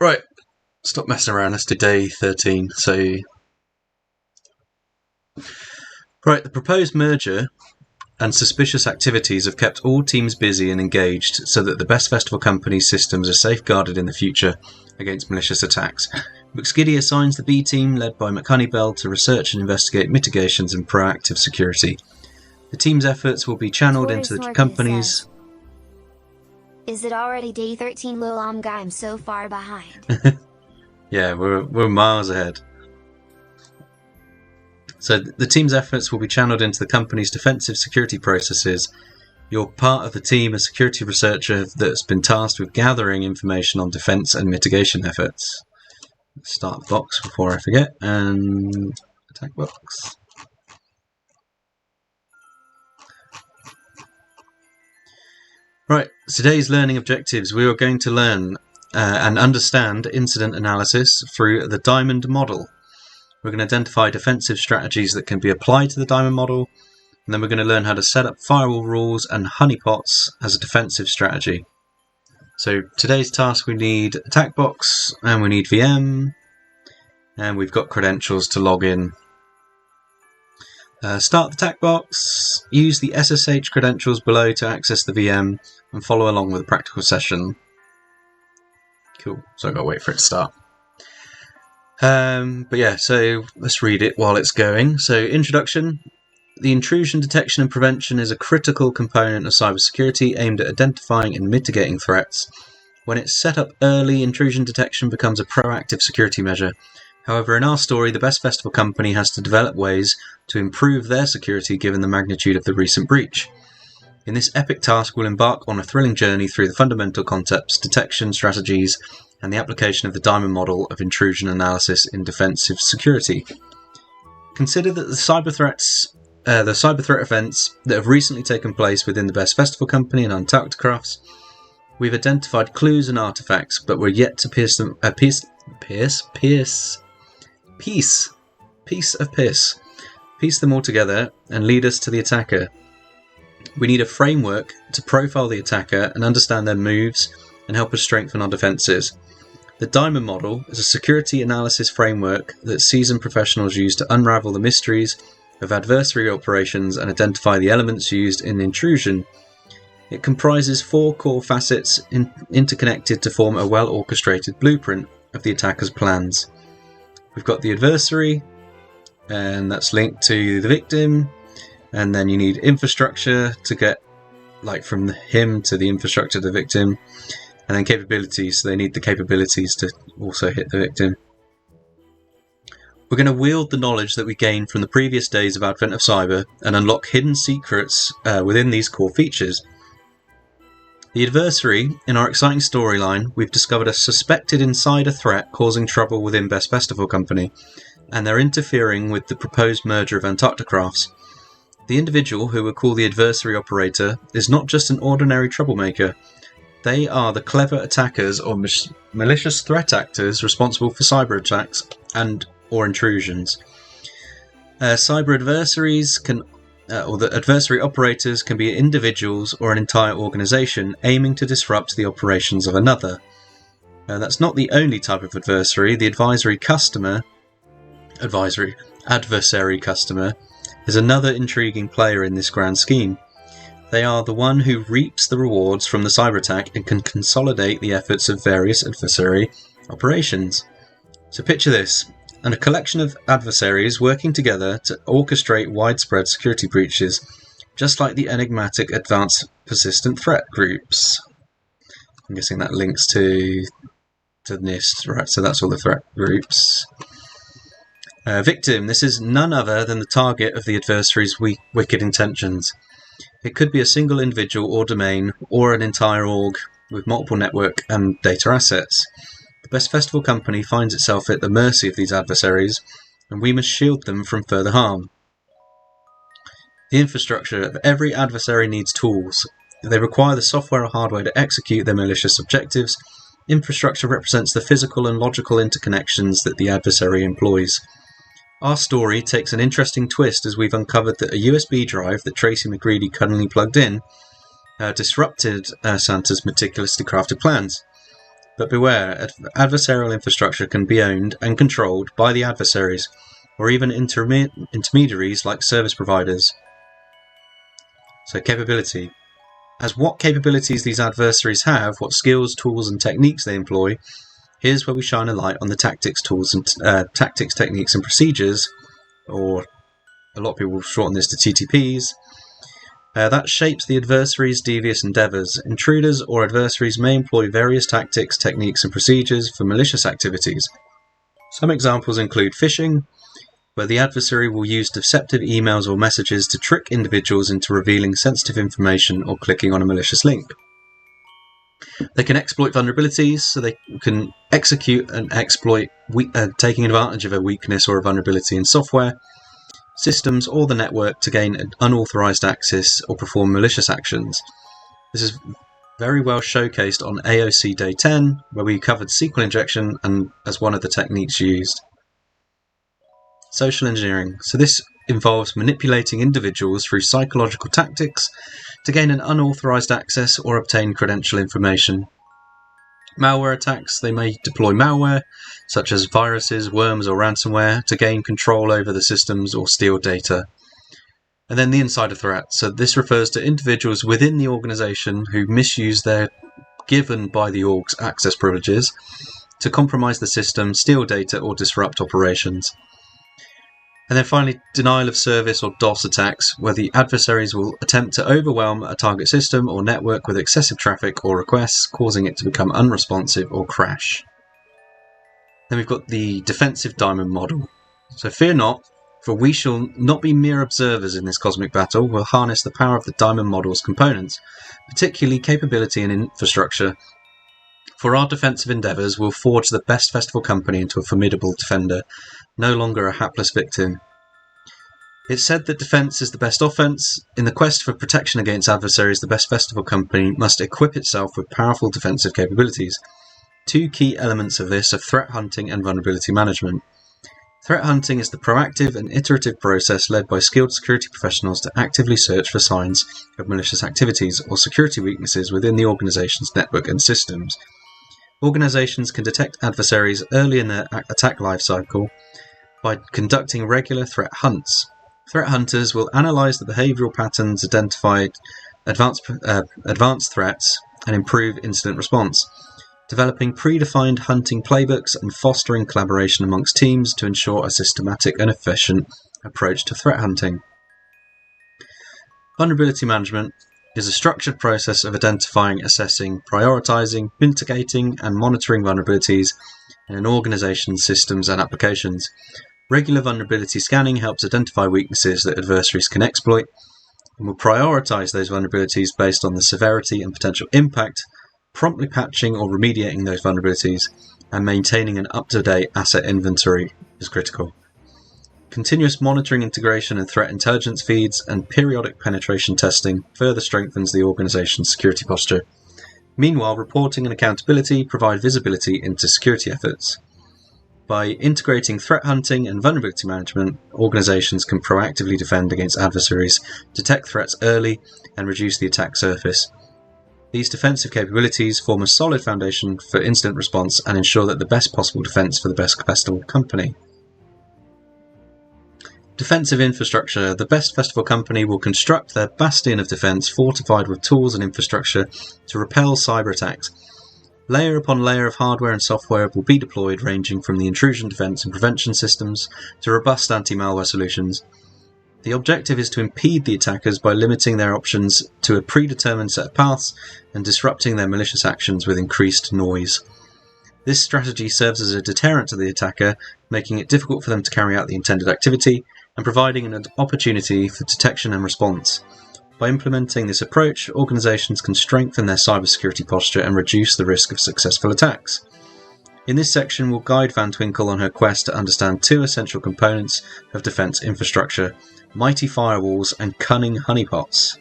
Right, stop messing around. Let's do day 13. Right, the proposed merger and suspicious activities have kept all teams busy and engaged so that the Best Festival Company's systems are safeguarded in the future against malicious attacks. McSkiddy assigns the B team, led by McHoneybell, to research and investigate mitigations and proactive security. The team's efforts will be channeled into the company's... Is it already day 13, Lil Omga? I'm so far behind. Yeah, we're miles ahead. So the team's efforts will be channeled into the company's defensive security processes. You're part of the team, a security researcher that's been tasked with gathering information on defense and mitigation efforts. Start box before I forget, and attack box. Right, today's learning objectives. We are going to learn and understand incident analysis through the Diamond model. We're going to identify defensive strategies that can be applied to the Diamond model, and then we're going to learn how to set up firewall rules and honeypots as a defensive strategy. So today's task, we need attack box and we need VM, and we've got credentials to log in. Start the attack box, use the SSH credentials below to access the VM, and follow along with the practical session. Cool, so I've got to wait for it to start. But yeah, so let's read it while it's going. So, introduction. The intrusion detection and prevention is a critical component of cybersecurity aimed at identifying and mitigating threats. When it's set up early, intrusion detection becomes a proactive security measure. However, in our story, the Best Festival Company has to develop ways to improve their security given the magnitude of the recent breach. In this epic task, we'll embark on a thrilling journey through the fundamental concepts, detection strategies, and the application of the Diamond model of intrusion analysis in defensive security. Consider that the cyber threat events that have recently taken place within the Best Festival Company and Untitled Chapter. We've identified clues and artifacts, but we're yet to piece them all together and lead us to the attacker. We need a framework to profile the attacker and understand their moves and help us strengthen our defences. The Diamond model is a security analysis framework that seasoned professionals use to unravel the mysteries of adversary operations and identify the elements used in intrusion. It comprises 4 core facets interconnected to form a well-orchestrated blueprint of the attacker's plans. We've got the adversary, and that's linked to the victim, and then you need infrastructure to get from him to the infrastructure to the victim, and then capabilities, so they need the capabilities to also hit the victim. We're going to wield the knowledge that we gained from the previous days of Advent of Cyber and unlock hidden secrets within these core features. The adversary. In our exciting storyline, we've discovered a suspected insider threat causing trouble within Best Festival Company, and they're interfering with the proposed merger of Antarcticrafts. The individual, who we'll call the adversary operator, is not just an ordinary troublemaker. They are the clever attackers or malicious threat actors responsible for cyber attacks or intrusions. Cyber adversaries or the adversary operators can be individuals or an entire organisation aiming to disrupt the operations of another. That's not the only type of adversary. The adversary customer is another intriguing player in this grand scheme. They are the one who reaps the rewards from the cyber attack and can consolidate the efforts of various adversary operations. So picture this, and a collection of adversaries working together to orchestrate widespread security breaches, just like the enigmatic Advanced Persistent Threat groups. I'm guessing that links to NIST, right? So that's all the threat groups. Victim. This is none other than the target of the adversary's wicked intentions. It could be a single individual or domain, or an entire org with multiple network and data assets. The Best Festival Company finds itself at the mercy of these adversaries, and we must shield them from further harm. The infrastructure of every adversary needs tools. They require the software or hardware to execute their malicious objectives. Infrastructure represents the physical and logical interconnections that the adversary employs. Our story takes an interesting twist as we've uncovered that a USB drive that Tracy McGreedy cunningly plugged in disrupted Santa's meticulously crafted plans. But beware, adversarial infrastructure can be owned and controlled by the adversaries, or even intermediaries like service providers. So capability. As what capabilities these adversaries have, what skills, tools and techniques they employ, here's where we shine a light on the tactics, techniques and procedures, or a lot of people shorten this to TTPs, that shapes the adversary's devious endeavours. Intruders or adversaries may employ various tactics, techniques and procedures for malicious activities. Some examples include phishing, where the adversary will use deceptive emails or messages to trick individuals into revealing sensitive information or clicking on a malicious link. They can exploit vulnerabilities, so they can execute an exploit taking advantage of a weakness or a vulnerability in software, systems or the network to gain unauthorized access or perform malicious actions. This is very well showcased on AOC Day 10, where we covered SQL injection and as one of the techniques used. Social engineering. So this involves manipulating individuals through psychological tactics to gain an unauthorized access or obtain credential information. Malware attacks. They may deploy malware, such as viruses, worms or ransomware, to gain control over the systems or steal data. And then the insider threat. So this refers to individuals within the organization who misuse their given by the org's access privileges to compromise the system, steal data or disrupt operations. And then finally, denial of service or DOS attacks, where the adversaries will attempt to overwhelm a target system or network with excessive traffic or requests, causing it to become unresponsive or crash. Then we've got the defensive diamond model. So fear not, for we shall not be mere observers in this cosmic battle. We'll harness the power of the diamond model's components, particularly capability and infrastructure. For our defensive endeavours, we'll forge the best festival company into a formidable defender, no longer a hapless victim. It's said that defence is the best offence. In the quest for protection against adversaries, the best festival company must equip itself with powerful defensive capabilities. Two key elements of this are threat hunting and vulnerability management. Threat hunting is the proactive and iterative process led by skilled security professionals to actively search for signs of malicious activities or security weaknesses within the organisation's network and systems. Organisations can detect adversaries early in their attack lifecycle by conducting regular threat hunts. Threat hunters will analyse the behavioural patterns, identify advanced threats, and improve incident response, developing predefined hunting playbooks and fostering collaboration amongst teams to ensure a systematic and efficient approach to threat hunting. Vulnerability management is a structured process of identifying, assessing, prioritising, mitigating and monitoring vulnerabilities in an organisation's systems and applications. Regular vulnerability scanning helps identify weaknesses that adversaries can exploit and will prioritise those vulnerabilities based on the severity and potential impact, promptly patching or remediating those vulnerabilities, and maintaining an up-to-date asset inventory is critical. Continuous monitoring, integration and threat intelligence feeds and periodic penetration testing further strengthens the organisation's security posture. Meanwhile, reporting and accountability provide visibility into security efforts. By integrating threat hunting and vulnerability management, organisations can proactively defend against adversaries, detect threats early, and reduce the attack surface. These defensive capabilities form a solid foundation for incident response and ensure that the best possible defence for the best festival company. Defensive infrastructure. The best festival company will construct their bastion of defence fortified with tools and infrastructure to repel cyber attacks. Layer upon layer of hardware and software will be deployed, ranging from the intrusion defence and prevention systems to robust anti-malware solutions. The objective is to impede the attackers by limiting their options to a predetermined set of paths and disrupting their malicious actions with increased noise. This strategy serves as a deterrent to the attacker, making it difficult for them to carry out the intended activity and providing an opportunity for detection and response. By implementing this approach, organisations can strengthen their cybersecurity posture and reduce the risk of successful attacks. In this section, we'll guide Van Twinkle on her quest to understand two essential components of defence infrastructure: mighty firewalls and cunning honeypots.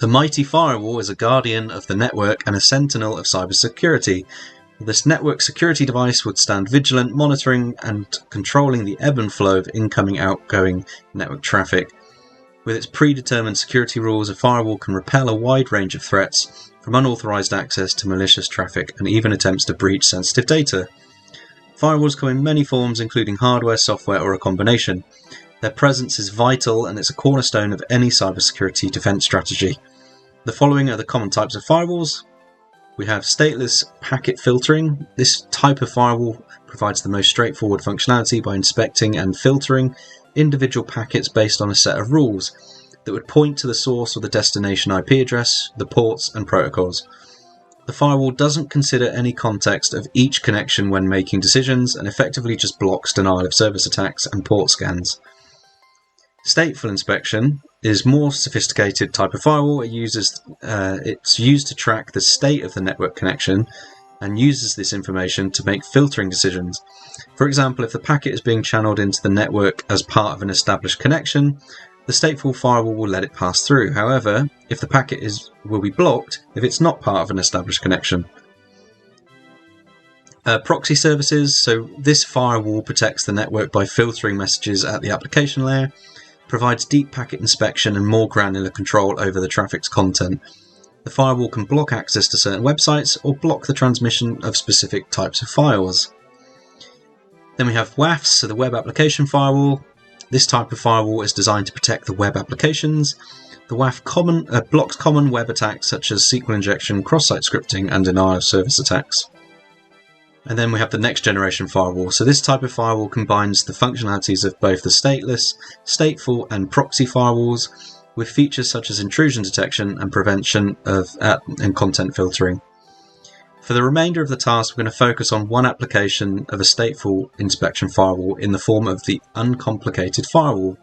The mighty firewall is a guardian of the network and a sentinel of cybersecurity. This network security device would stand vigilant, monitoring and controlling the ebb and flow of incoming outgoing network traffic. With its predetermined security rules, a firewall can repel a wide range of threats, from unauthorized access to malicious traffic and even attempts to breach sensitive data. Firewalls come in many forms, including hardware, software, or a combination. Their presence is vital and it's a cornerstone of any cybersecurity defense strategy. The following are the common types of firewalls. We have stateless packet filtering. This type of firewall provides the most straightforward functionality by inspecting and filtering individual packets based on a set of rules that would point to the source or the destination IP address, the ports, and protocols. The firewall doesn't consider any context of each connection when making decisions and effectively just blocks denial of service attacks and port scans. Stateful inspection is more sophisticated type of firewall. It's used to track the state of the network connection and uses this information to make filtering decisions. For example, if the packet is being channeled into the network as part of an established connection, the stateful firewall will let it pass through. However, if the packet will be blocked if it's not part of an established connection. Proxy services. So this firewall protects the network by filtering messages at the application layer, provides deep packet inspection and more granular control over the traffic's content. The firewall can block access to certain websites or block the transmission of specific types of files. Then we have WAFs, so the Web Application Firewall. This type of firewall is designed to protect the web applications. The WAF blocks common web attacks such as SQL injection, cross-site scripting, and denial of service attacks. And then we have the next generation firewall. So this type of firewall combines the functionalities of both the stateless, stateful, and proxy firewalls with features such as intrusion detection and prevention and content filtering. For the remainder of the task, we're going to focus on one application of a stateful inspection firewall in the form of the uncomplicated firewall.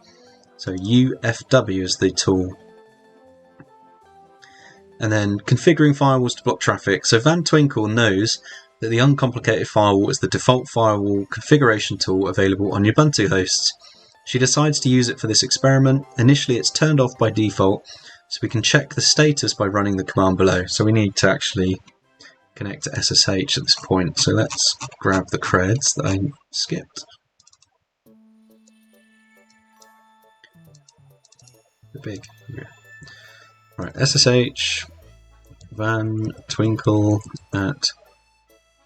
So UFW is the tool. And then configuring firewalls to block traffic. So Van Twinkle knows that the uncomplicated firewall is the default firewall configuration tool available on Ubuntu hosts. She decides to use it for this experiment. Initially, it's turned off by default, so we can check the status by running the command below. So we need to actually connect to SSH at this point. So let's grab the creds that I skipped. The big. Yeah. Right, SSH Van Twinkle at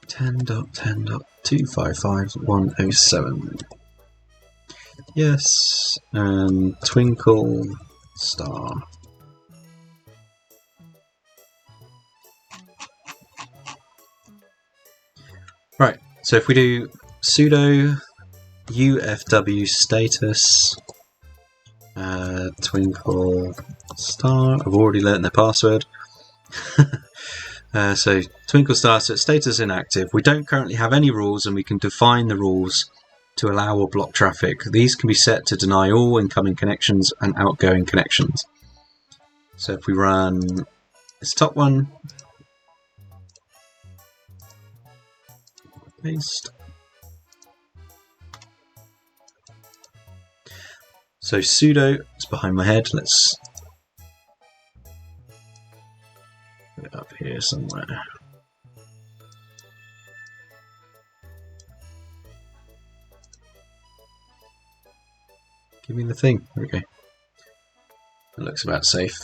10.10.255.107. Yes, and Twinkle star. Right, so if we do sudo ufw status Twinkle star, I've already learnt their password. So Twinkle star, so status inactive. We don't currently have any rules, and we can define the rules to allow or block traffic. These can be set to deny all incoming connections and outgoing connections. So if we run this top one, paste. So sudo, it's behind my head, let's put it up here somewhere. Give me the thing, there we go. It looks about safe.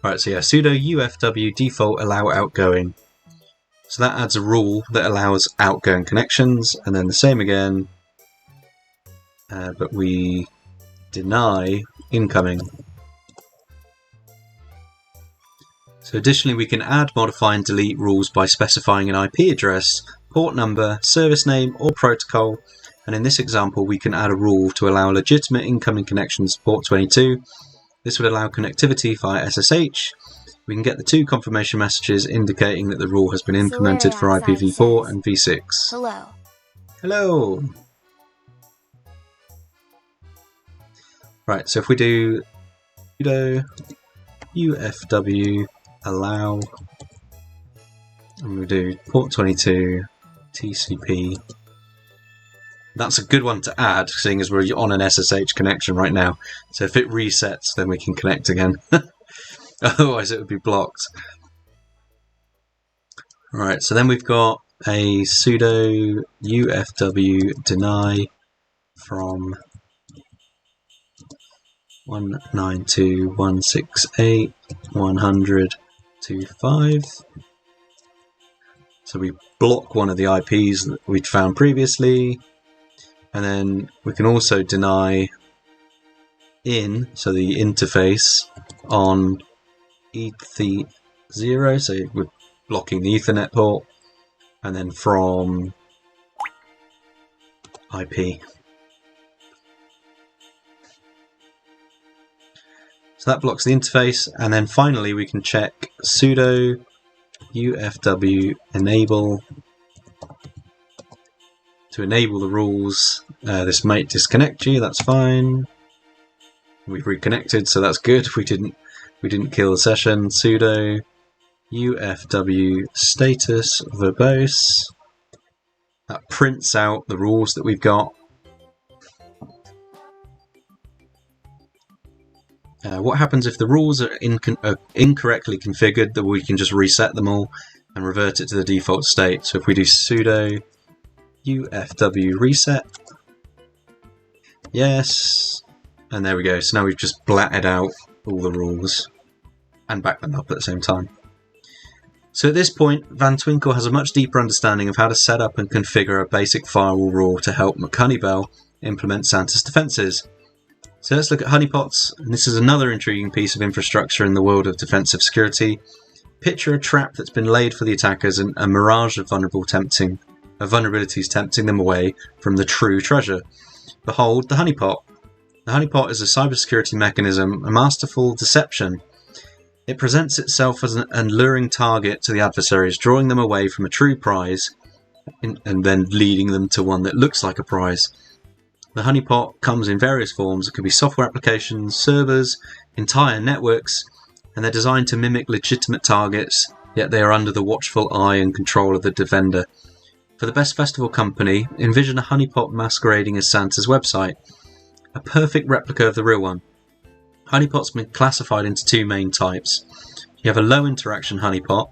Right, so yeah, sudo ufw default allow outgoing. So that adds a rule that allows outgoing connections, and then the same again, but we deny incoming. So additionally, we can add, modify, and delete rules by specifying an IP address, port number, service name, or protocol. And in this example, we can add a rule to allow legitimate incoming connections to port 22. This would allow connectivity via SSH. We can get the two confirmation messages indicating that the rule has been implemented for IPv4 and v6. Hello. Hello! Right, so if we do sudo ufw allow, and we do port 22 TCP. That's a good one to add, seeing as we're on an SSH connection right now. So if it resets, then we can connect again. Otherwise it would be blocked. Alright, so then we've got a sudo ufw deny from 192.168.100.25. So we block one of the IPs that we'd found previously, and then we can also deny in, so the interface on ETH0, so we're blocking the Ethernet port, and then from IP. So that blocks the interface, and then finally we can check sudo ufw enable to enable the rules. This might disconnect you, that's fine. We've reconnected, so that's good. We didn't kill the session. Sudo ufw status verbose. That prints out the rules that we've got. What happens if the rules are incorrectly configured? That we can just reset them all and revert it to the default state. So if we do sudo ufw reset, yes, and there we go. So now we've just blatted out all the rules and backed them up at the same time. So at this point, Van Twinkle has a much deeper understanding of how to set up and configure a basic firewall rule to help McHoneybell implement Santa's defenses. So let's look at honeypots, and this is another intriguing piece of infrastructure in the world of defensive security. Picture a trap that's been laid for the attackers and a mirage of vulnerabilities tempting them away from the true treasure. Behold the honeypot. The honeypot is a cybersecurity mechanism, a masterful deception. It presents itself as an alluring target to the adversaries, drawing them away from a true prize and then leading them to one that looks like a prize. The honeypot comes in various forms. It could be software applications, servers, entire networks, and they're designed to mimic legitimate targets, yet they are under the watchful eye and control of the defender. For the best festival company, envision a honeypot masquerading as Santa's website, a perfect replica of the real one. Honeypot's been classified into two main types. You have a low interaction honeypot.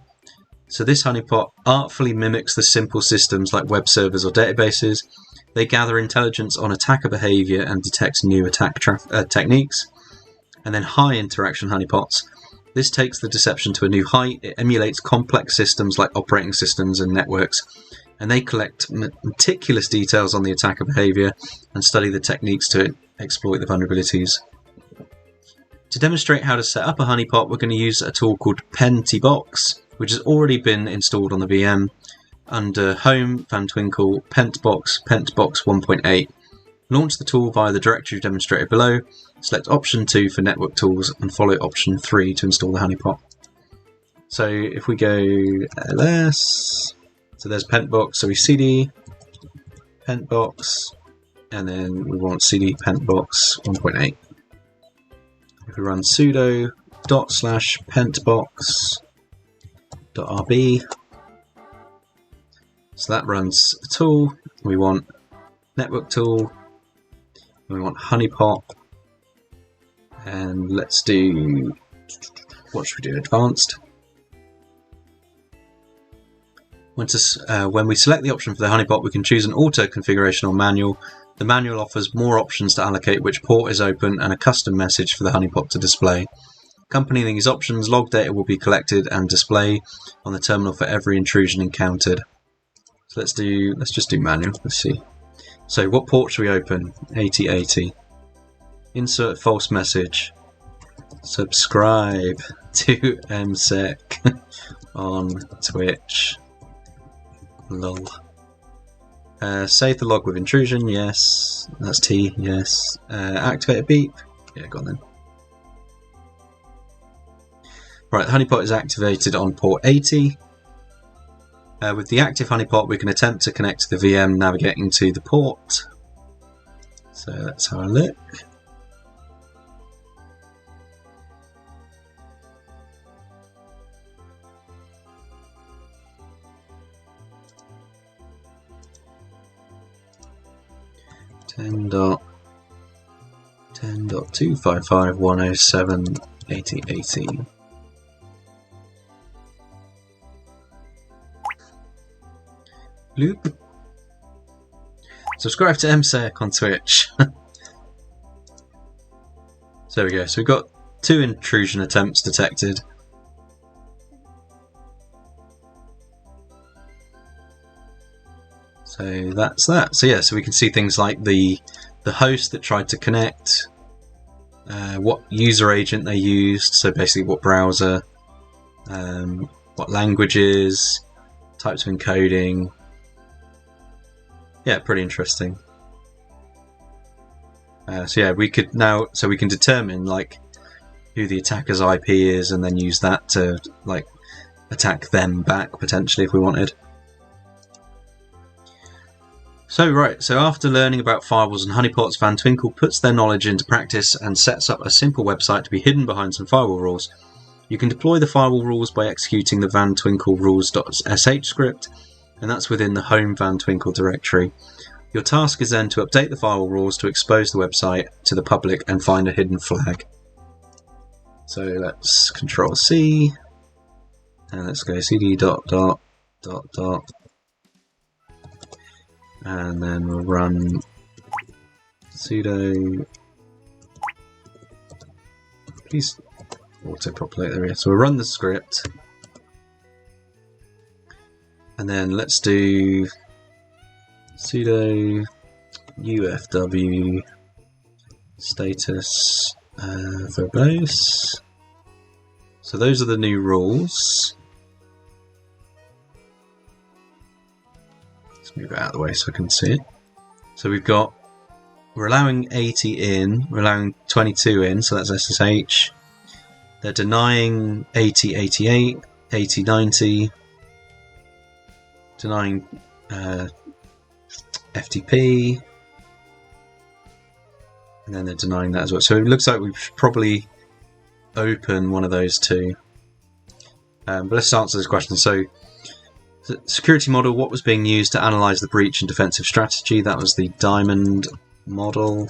So this honeypot artfully mimics the simple systems like web servers or databases. They gather intelligence on attacker behavior and detect new attack techniques. And then high interaction honeypots. This takes the deception to a new height. It emulates complex systems like operating systems and networks. And they collect meticulous details on the attacker behavior and study the techniques to exploit the vulnerabilities. To demonstrate how to set up a honeypot, we're going to use a tool called Pentbox, which has already been installed on the VM. Under Home, Van Twinkle, Pentbox 1.8. Launch the tool via the directory demonstrated below. Select option 2 for network tools and follow option 3 to install the honeypot. So if we go ls, so there's Pentbox, so we cd Pentbox, and then we want cd Pentbox 1.8. If we run sudo ./pentbox.rb, so that runs a tool. We want network tool, we want honeypot, and let's do, what should we do, advanced. When we select the option for the honeypot, we can choose an auto configuration or manual. The manual offers more options to allocate which port is open and a custom message for the honeypot to display. Accompanying these options, log data will be collected and display on the terminal for every intrusion encountered. So let's just do manual. Let's see. So what port should we open? 8080. Insert false message. Subscribe to MSec on Twitch. Lol. Save the log with intrusion, yes. That's T, yes. Activate a beep. Yeah, go on then. Right, the honeypot is activated on port 80. With the active honeypot, we can attempt to connect to the VM navigating to the port. So let's have a look. .255.107.80.80. Loop. Subscribe to MSec on Twitch. So So there we go. So we've got 2 intrusion attempts detected. So that's that. So yeah, so we can see things like the host that tried to connect, what user agent they used, so basically what browser, what languages, types of encoding. Yeah, pretty interesting. So yeah, we can determine like who the attacker's IP is, and then use that to like attack them back potentially if we wanted. So after learning about firewalls and honeypots, Van Twinkle puts their knowledge into practice and sets up a simple website to be hidden behind some firewall rules. You can deploy the firewall rules by executing the Van Twinkle rules.sh script, and that's within the home Van Twinkle directory. Your task is then to update the firewall rules to expose the website to the public and find a hidden flag. So let's Control C, and let's go cd ... and then we'll run sudo. Please auto-populate there. So we'll run the script, and then let's do sudo ufw status verbose. So those are the new rules. Move it out of the way so I can see it. So we're allowing 80 in, we're allowing 22 in, so that's SSH. They're denying 80, 88, 80, 90, denying FTP, and then they're denying that as well. So it looks like we should probably open one of those two. But let's answer this question. So the security model, what was being used to analyze the breach and defensive strategy? That was the diamond model.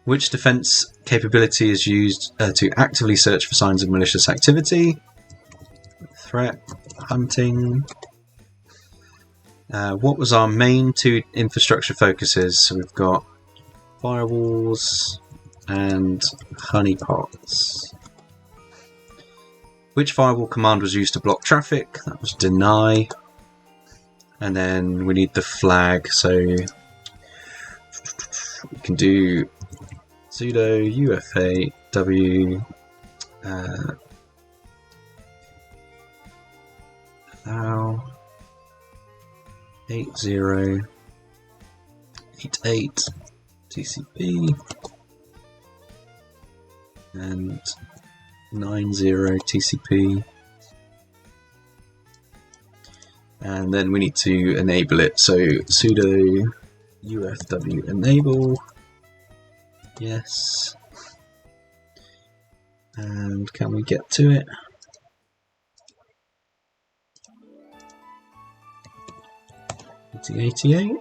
Which defense capability is used to actively search for signs of malicious activity? Threat hunting. What was our main 2 infrastructure focuses? So we've got firewalls and honeypots. Which firewall command was used to block traffic? That was deny. And then we need the flag, so we can do sudo ufaw allow 8088 TCP and 90 TCP, and then we need to enable it, so sudo ufw enable, yes, and can we get to it? .88.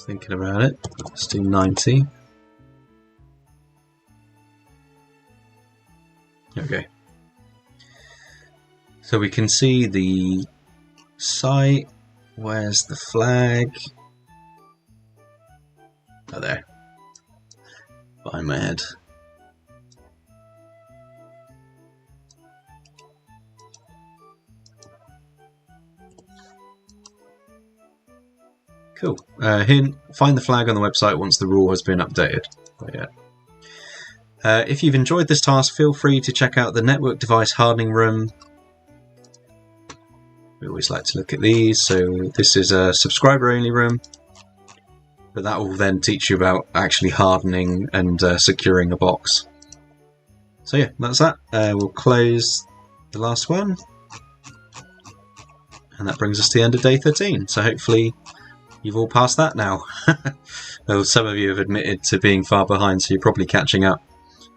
Thinking about it. Let's do 90. Okay. So we can see the site. Where's the flag? Oh, there. Behind my head. Cool. Hint, find the flag on the website once the rule has been updated. But yeah. If you've enjoyed this task, feel free to check out the network device hardening room. We always like to look at these. So this is a subscriber only room, but that will then teach you about actually hardening and securing a box. So yeah, that's that. We'll close the last one, and that brings us to the end of day 13. So hopefully you've all passed that now. Well, some of you have admitted to being far behind, so you're probably catching up.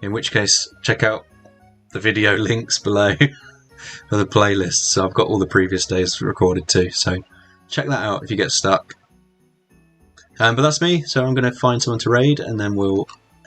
In which case, check out the video links below for the playlist. So I've got all the previous days recorded too, so check that out if you get stuck. But that's me, so I'm going to find someone to raid, and then we'll